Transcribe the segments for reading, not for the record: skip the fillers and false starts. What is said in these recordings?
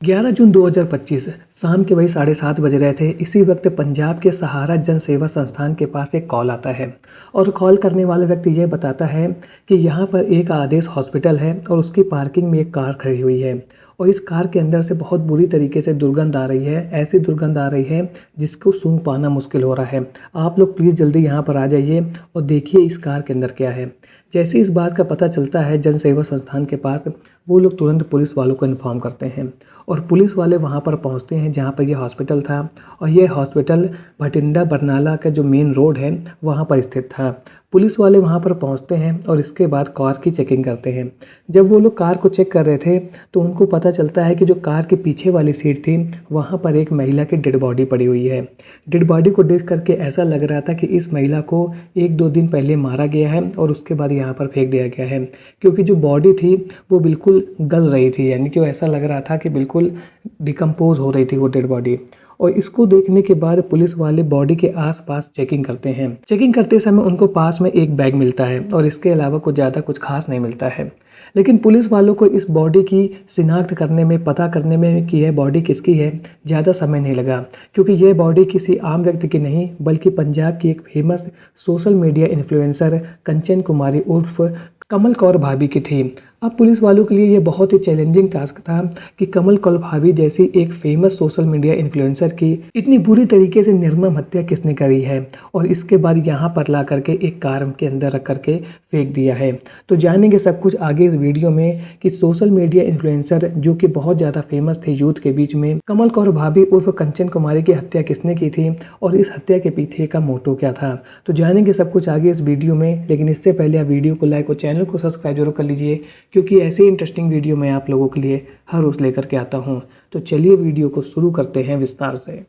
11 जून 2025 शाम के वही 7:30 बज रहे थे। इसी वक्त पंजाब के सहारा जन सेवा संस्थान के पास एक कॉल आता है और कॉल करने वाला व्यक्ति यह बताता है कि यहाँ पर एक आदेश हॉस्पिटल है और उसकी पार्किंग में एक कार खड़ी हुई है और इस कार के अंदर से बहुत बुरी तरीके से दुर्गंध आ रही है। ऐसी दुर्गंध आ रही है जिसको सूंघ पाना मुश्किल हो रहा है। आप लोग प्लीज़ जल्दी यहाँ पर आ जाइए और देखिए इस कार के अंदर क्या है। जैसे इस बात का पता चलता है जन सेवा संस्थान के पास, वो लोग तुरंत पुलिस वालों को इन्फॉर्म करते हैं और पुलिस वाले वहाँ पर पहुँचते हैं जहाँ पर यह हॉस्पिटल था। और यह हॉस्पिटल भटिंडा बरनाला का जो मेन रोड है वहाँ पर स्थित था। पुलिस वाले वहाँ पर पहुँचते हैं और इसके बाद कार की चेकिंग करते हैं। जब वो लोग कार को चेक कर रहे थे तो उनको पता चलता है कि जो कार के पीछे वाली सीट थी वहाँ पर एक महिला की डेड बॉडी पड़ी हुई है। डेड बॉडी को देख करके ऐसा लग रहा था कि इस महिला को 1-2 दिन पहले मारा गया है और उसके बाद यहाँ पर फेंक दिया गया है, क्योंकि जो बॉडी थी वो बिल्कुल गल रही थी, यानी कि वो ऐसा लग रहा था कि बिल्कुल डिकम्पोज हो रही थी वो डेड बॉडी। और इसको देखने के बाद पुलिस वाले बॉडी के आसपास चेकिंग करते हैं। चेकिंग करते समय उनको पास में एक बैग मिलता है और इसके अलावा कुछ खास नहीं मिलता है। लेकिन पुलिस वालों को इस बॉडी की शिनाख्त करने में, पता करने में कि यह बॉडी किसकी है, ज़्यादा समय नहीं लगा, क्योंकि यह बॉडी किसी आम व्यक्ति की नहीं बल्कि पंजाब की एक फेमस सोशल मीडिया इन्फ्लुएंसर कंचन कुमारी उर्फ कमल कौर भाभी की थी। अब पुलिस वालों के लिए ये बहुत ही चैलेंजिंग टास्क था कि कमल कौर भाभी जैसी एक फेमस सोशल मीडिया इन्फ्लुएंसर की इतनी बुरी तरीके से निर्मम हत्या किसने करी है और इसके बाद यहाँ पर ला करके एक कार के अंदर रख करके फेंक दिया है। तो जानेंगे सब कुछ आगे इस वीडियो में कि सोशल मीडिया इन्फ्लुएंसर जो कि बहुत ज़्यादा फेमस थे यूथ के बीच में, कमल कौर भाभी उर्फ कंचन कुमारी की हत्या किसने की थी और इस हत्या के पीछे का मोटो क्या था। तो जानेंगे सब कुछ आगे इस वीडियो में, लेकिन इससे पहले आप वीडियो को लाइक और चैनल को सब्सक्राइब जरूर कर लीजिए, क्योंकि ऐसे इंटरेस्टिंग वीडियो मैं आप लोगों के लिए हर रोज़ लेकर के आता हूं। तो चलिए वीडियो को शुरू करते हैं विस्तार से।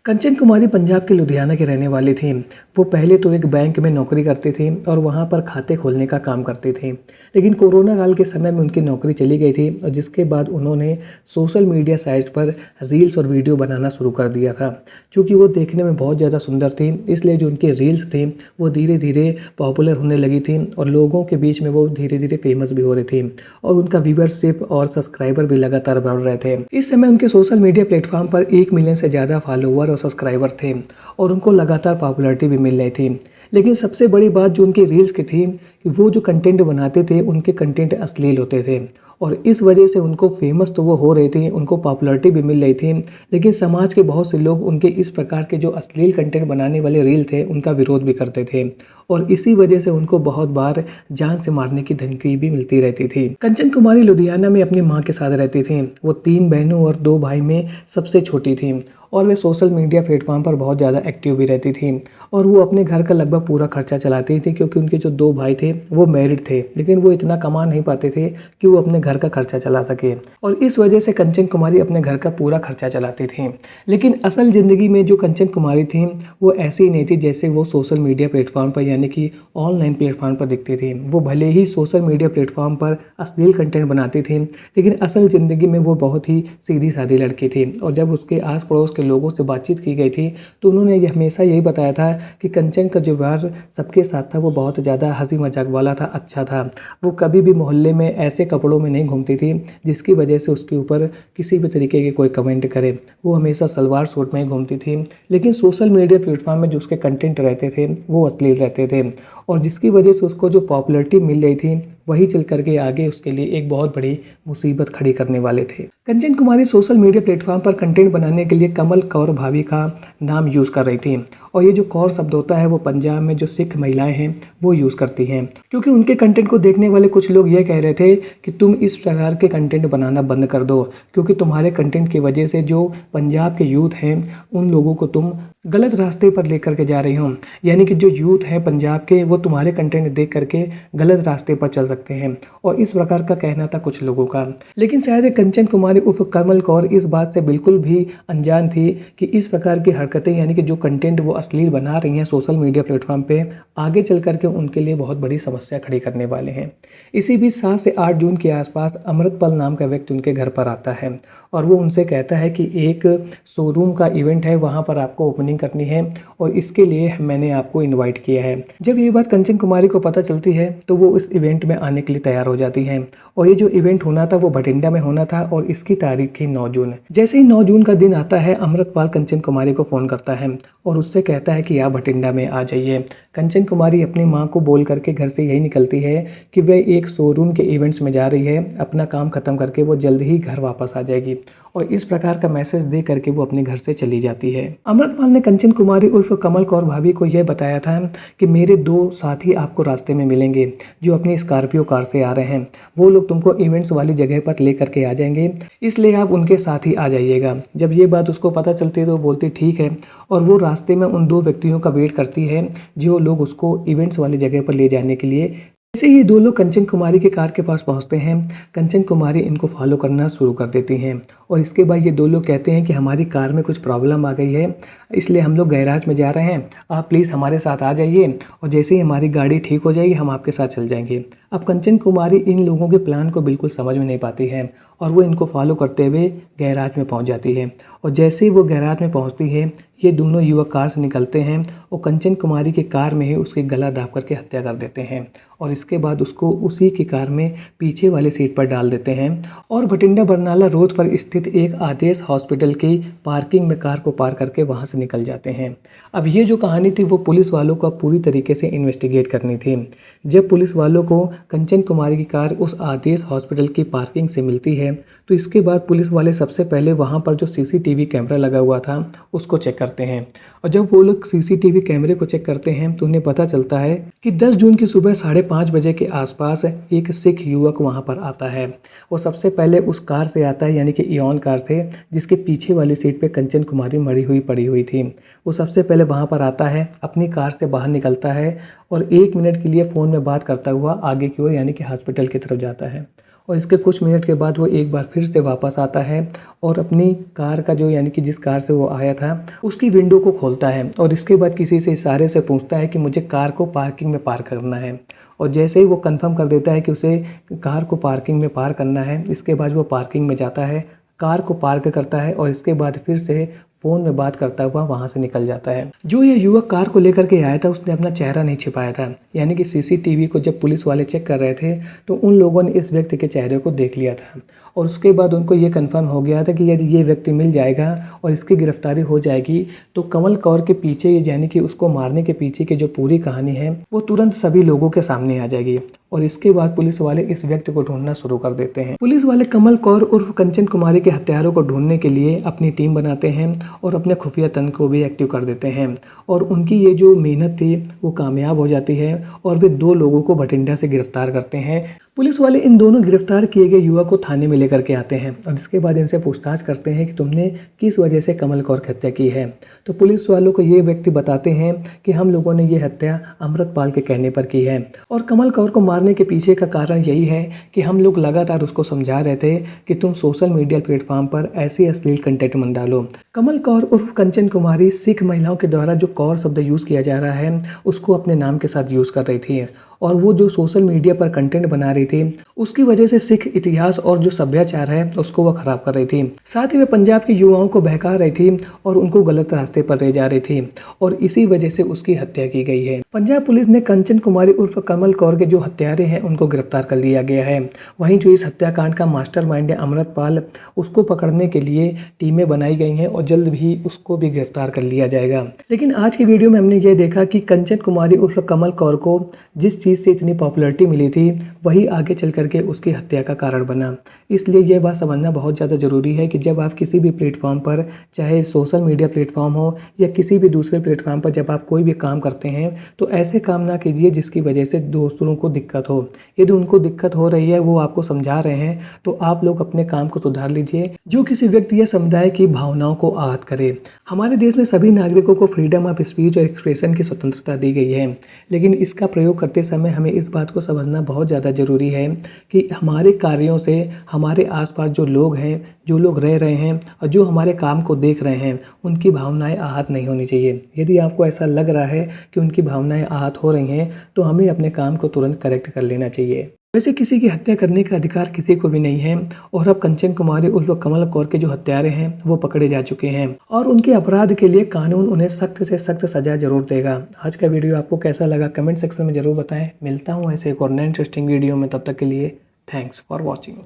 कंचन कुमारी पंजाब के लुधियाना की रहने वाली थी। वो पहले तो एक बैंक में नौकरी करती थी और वहाँ पर खाते खोलने का काम करती थी, लेकिन कोरोना काल के समय में उनकी नौकरी चली गई थी और जिसके बाद उन्होंने सोशल मीडिया साइट पर रील्स और वीडियो बनाना शुरू कर दिया था। चूँकि वो देखने में बहुत ज़्यादा सुंदर थी, इसलिए जो उनकी रील्स थी वो धीरे धीरे पॉपुलर होने लगी थी और लोगों के बीच में वो धीरे धीरे फेमस भी हो रही थी और उनका व्यूअरशिप और सब्सक्राइबर भी लगातार बढ़ रहे थे। इस समय उनके सोशल मीडिया प्लेटफॉर्म पर 1 मिलियन से ज़्यादा फॉलोवर और सब्सक्राइबर थे और उनको लगातार पॉपुलैरिटी भी मिल रही थी। लेकिन सबसे बड़ी बात जो उनकी रील्स की थी कि वो जो कंटेंट बनाते थे उनके कंटेंट अश्लील होते थे और इस वजह से उनको फेमस तो वो हो रही थी, उनको पॉपुलैरिटी भी मिल रही थी, लेकिन समाज के बहुत से लोग उनके इस प्रकार के जो अश्लील कंटेंट बनाने वाले रील थे उनका विरोध भी करते थे और इसी वजह से उनको बहुत बार जान से मारने की धमकी भी मिलती रहती थी। कंचन कुमारी लुधियाना में अपनी माँ के साथ रहती थी। वो 3 बहनों और 2 भाई में सबसे छोटी थी और वे सोशल मीडिया प्लेटफॉर्म पर बहुत ज़्यादा एक्टिव भी रहती थी और वो अपने घर का लगभग पूरा खर्चा चलाती थी, क्योंकि उनके जो 2 भाई थे वो मैरिड थे, लेकिन वो इतना कमा नहीं पाते थे कि वो अपने घर का खर्चा चला सके और इस वजह से कंचन कुमारी अपने घर का पूरा खर्चा चलाती थी। लेकिन असल ज़िंदगी में जो कंचन कुमारी थी वो ऐसी ही नहीं थी जैसे वो सोशल मीडिया प्लेटफॉर्म पर यानी कि ऑनलाइन प्लेटफॉर्म पर दिखती थी। वो भले ही सोशल मीडिया प्लेटफॉर्म पर अश्लील कंटेंट बनाती थी, लेकिन असल ज़िंदगी में वो बहुत ही सीधी सादी लड़की थी और जब उसके आस पड़ोस के लोगों से बातचीत की गई थी तो उन्होंने ये हमेशा यही बताया था कि कंचन का जो व्यवहार सबके साथ था वो बहुत ज़्यादा हंसी मजाक वाला था, अच्छा था। वो कभी भी मोहल्ले में ऐसे कपड़ों में नहीं घूमती थी जिसकी वजह से उसके ऊपर किसी भी तरीके के कोई कमेंट करे। वो हमेशा सलवार सूट में ही घूमती थी, लेकिन सोशल मीडिया प्लेटफॉर्म में जो उसके कंटेंट रहते थे वो अश्लील रहते थे और जिसकी वजह से उसको जो पॉपुलैरिटी मिल रही थी वही चल करके आगे उसके लिए एक बहुत बड़ी मुसीबत खड़ी करने वाले थे। कंचन कुमारी सोशल मीडिया प्लेटफॉर्म पर कंटेंट बनाने के लिए कमल कौर भाभी का नाम यूज़ कर रही थी और ये जो कौर शब्द होता है वो पंजाब में जो सिख महिलाएं हैं वो यूज़ करती हैं, क्योंकि उनके कंटेंट को देखने वाले कुछ लोग ये कह रहे थे कि तुम इस प्रकार के कंटेंट बनाना बंद कर दो, क्योंकि तुम्हारे कंटेंट की वजह से जो पंजाब के यूथ हैं उन लोगों को तुम गलत रास्ते पर लेकर के जा रही हो, यानी कि जो यूथ है पंजाब के वो तुम्हारे कंटेंट देख करके गलत रास्ते पर चल सकते हैं और इस प्रकार का कहना था कुछ लोगों का। लेकिन शायद कंचन कुमारी उर्फ कमल कौर इस बात से बिल्कुल भी अनजान थी कि इस प्रकार की हरकतें यानी कि जो कंटेंट वो अश्लील बना रही हैं सोशल मीडिया प्लेटफॉर्म पे आगे चल करके उनके लिए बहुत बड़ी समस्या खड़ी करने वाले हैं। इसी बीच 7 से 8 जून के आसपास अमृतपाल नाम का व्यक्ति उनके घर पर आता है और वो उनसे कहता है कि एक शोरूम का इवेंट है, वहाँ पर आपको ओपनिंग करनी है और इसके लिए मैंने आपको इनवाइट किया है। जब ये बात कंचन कुमारी को पता चलती है तो वो इस इवेंट में आने के लिए तैयार हो जाती हैं और ये जो इवेंट होना था वो भटिंडा में होना था और इसकी तारीख थी 9 जून। जैसे ही 9 जून का दिन आता है, अमृतपाल कंचन कुमारी को फ़ोन करता है और उससे कहता है कि आप भटिंडा में आ जाइए। कंचन कुमारी अपनी माँ को बोल करके घर से यही निकलती है कि वह एक शोरूम के इवेंट्स में जा रही है, अपना काम ख़त्म करके वो जल्द ही घर वापस आ जाएगी और इस प्रकार का मैसेज दे करके वो अपने घर से चली जाती है। अमृतपाल ने कंचन कुमारी उर्फ कमल कौर भाभी को यह बताया था कि मेरे 2 साथी आपको रास्ते में मिलेंगे जो अपनी स्कॉर्पियो कार से आ रहे हैं। वो लोग तुमको इवेंट्स वाली जगह पर ले करके आ जाएंगे, इसलिए आप उनके साथ ही आ जाइएगा। जब ये बात उसको पता चलती है तो वो बोलती ठीक है और वो रास्ते में उन 2 व्यक्तियों का वेट करती है जो लोग उसको इवेंट्स वाली जगह पर ले जाने के लिए। जैसे ये 2 लोग कंचन कुमारी के कार के पास पहुंचते हैं, कंचन कुमारी इनको फॉलो करना शुरू कर देती हैं और इसके बाद ये 2 लोग कहते हैं कि हमारी कार में कुछ प्रॉब्लम आ गई है, इसलिए हम लोग गैराज में जा रहे हैं, आप प्लीज़ हमारे साथ आ जाइए और जैसे ही हमारी गाड़ी ठीक हो जाएगी हम आपके साथ चल जाएंगे। अब कंचन कुमारी इन लोगों के प्लान को बिल्कुल समझ में नहीं पाती है और वो इनको फॉलो करते हुए गैराज में पहुंच जाती है और जैसे ही वो गैराज में पहुंचती है, ये दोनों युवक कार से निकलते हैं और कंचन कुमारी की कार में ही उसकी गला दाब करके हत्या कर देते हैं और इसके बाद उसको उसी की कार में पीछे वाली सीट पर डाल देते हैं और भटिंडा बरनाला रोड पर स्थित एक आदेश हॉस्पिटल की पार्किंग में कार को पार करके वहां से निकल जाते हैं। अब ये जो कहानी थी वो पुलिस वालों को पूरी तरीके से इन्वेस्टिगेट करनी थी। जब पुलिस वालों को कंचन कुमारी की कार उस आदेश हॉस्पिटल की पार्किंग से मिलती है तो इसके बाद पुलिस वाले सबसे पहले वहाँ पर जो सीसीटीवी कैमरा लगा हुआ था उसको चेक करते हैं और जब वो लोग सीसीटीवी कैमरे को चेक करते हैं तो उन्हें पता चलता है कि 10 जून की सुबह 5:30 बजे के आसपास एक सिख युवक वहाँ पर आता है। वो सबसे पहले उस कार से आता है, यानी कि इयॉन कार से, जिसके पीछे वाली सीट पे कंचन कुमारी मरी हुई पड़ी हुई थी। वो सबसे पहले वहाँ पर आता है, अपनी कार से बाहर निकलता है और 1 मिनट के लिए फ़ोन में बात करता हुआ आगे की ओर यानी कि हॉस्पिटल की तरफ जाता है और इसके कुछ मिनट के बाद वो एक बार फिर से वापस आता है और अपनी कार का जो यानी कि जिस कार से वो आया था उसकी विंडो को खोलता है और इसके बाद किसी से इशारे से पूछता है कि मुझे कार को पार्किंग में पार्क करना है और जैसे ही वो कंफर्म कर देता है कि उसे कार को पार्किंग में पार्क करना है, इसके बाद वो पार्किंग में जाता है, कार को पार्क करता है और इसके बाद फिर से फ़ोन में बात करता हुआ वहाँ से निकल जाता है। जो ये युवक कार को लेकर के आया था उसने अपना चेहरा नहीं छिपाया था, यानी कि सीसीटीवी को जब पुलिस वाले चेक कर रहे थे तो उन लोगों ने इस व्यक्ति के चेहरे को देख लिया था और उसके बाद उनको ये कंफर्म हो गया था कि यदि ये व्यक्ति मिल जाएगा और इसकी गिरफ्तारी हो जाएगी तो कमल कौर के पीछे यानी कि उसको मारने के पीछे की जो पूरी कहानी है वो तुरंत सभी लोगों के सामने आ जाएगी और इसके बाद पुलिस वाले इस व्यक्ति को ढूंढना शुरू कर देते हैं। पुलिस वाले कमल कौर उर्फ कंचन कुमारी के हत्यारों को ढूंढने के लिए अपनी टीम बनाते हैं और अपने खुफिया तंत्र को भी एक्टिव कर देते हैं और उनकी ये जो मेहनत थी वो कामयाब हो जाती है और वे 2 लोगों को भटिंडा से गिरफ्तार करते हैं। पुलिस वाले इन दोनों गिरफ्तार किए गए युवक को थाने में लेकर के आते हैं और इसके बाद इनसे पूछताछ करते हैं कि तुमने किस वजह से कमल कौर की हत्या की है। तो पुलिस वालों को ये व्यक्ति बताते हैं कि हम लोगों ने ये हत्या अमृतपाल के कहने पर की है और कमल कौर को मारने के पीछे का कारण यही है कि हम लोग लगातार उसको समझा रहे थे कि तुम सोशल मीडिया प्लेटफॉर्म पर ऐसी अश्लील कंटेंट मत डालो। कमल कौर उर्फ कंचन कुमारी सिख महिलाओं के द्वारा जो कौर शब्द यूज़ किया जा रहा है उसको अपने नाम के साथ यूज़ कर रही थी और वो जो सोशल मीडिया पर कंटेंट बना रही थी उसकी वजह से सिख इतिहास और जो सभ्याचार है उसको वो खराब कर रही थी। साथ ही वे पंजाब के युवाओं को बहका रही थी और उनको गलत रास्ते पर ले जा रही थी और इसी वजह से उसकी हत्या की गई है। पंजाब पुलिस ने कंचन कुमारी उर्फ कमल कौर के जो हत्यारे हैं उनको गिरफ्तार कर लिया गया है। वहीं जो इस हत्याकांड का मास्टरमाइंड है अमृतपाल, उसको पकड़ने के लिए टीमें बनाई गई हैं और जल्द भी उसको भी गिरफ्तार कर लिया जाएगा। लेकिन आज की वीडियो में हमने ये देखा कि कंचन कुमारी उर्फ कमल कौर को जिस चीज़ से इतनी पॉपुलैरिटी मिली थी वही आगे चल करके उसकी हत्या का कारण बना। इसलिए यह बात समझना बहुत ज़्यादा ज़रूरी है कि जब आप किसी भी प्लेटफॉर्म पर, चाहे सोशल मीडिया प्लेटफॉर्म हो या किसी भी दूसरे प्लेटफॉर्म पर, जब आप कोई भी काम करते हैं तो ऐसे काम ना कीजिए जिसकी वजह से दूसरों को दिक्कत हो। यदि उनको दिक्कत हो रही है, वो आपको समझा रहे हैं, तो आप लोग अपने काम को सुधार लीजिए जो किसी व्यक्ति या समुदाय की भावनाओं को आहत करे। हमारे देश में सभी नागरिकों को फ्रीडम ऑफ स्पीच और एक्सप्रेशन की स्वतंत्रता दी गई है, लेकिन इसका प्रयोग करते समय हमें इस बात को समझना बहुत ज़्यादा ज़रूरी है कि हमारे कार्यों से हमारे आसपास जो लोग हैं, जो लोग रह रहे हैं और जो हमारे काम को देख रहे हैं, उनकी भावनाएं आहत नहीं होनी चाहिए। यदि आपको ऐसा लग रहा है कि उनकी भावनाएं आहत हो रही हैं तो हमें अपने काम को तुरंत करेक्ट कर लेना चाहिए। वैसे किसी की हत्या करने का अधिकार किसी को भी नहीं है और अब कंचन कुमारी उर्फ कमल कौर के जो हत्यारे हैं वो पकड़े जा चुके हैं और उनके अपराध के लिए कानून उन्हें सख्त से सख्त सजा जरूर देगा। आज का वीडियो आपको कैसा लगा कमेंट सेक्शन में जरूर बताएं। मिलता हूँ ऐसे एक और नए इंटरेस्टिंग वीडियो में, तब तक के लिए थैंक्स फॉर वॉचिंग।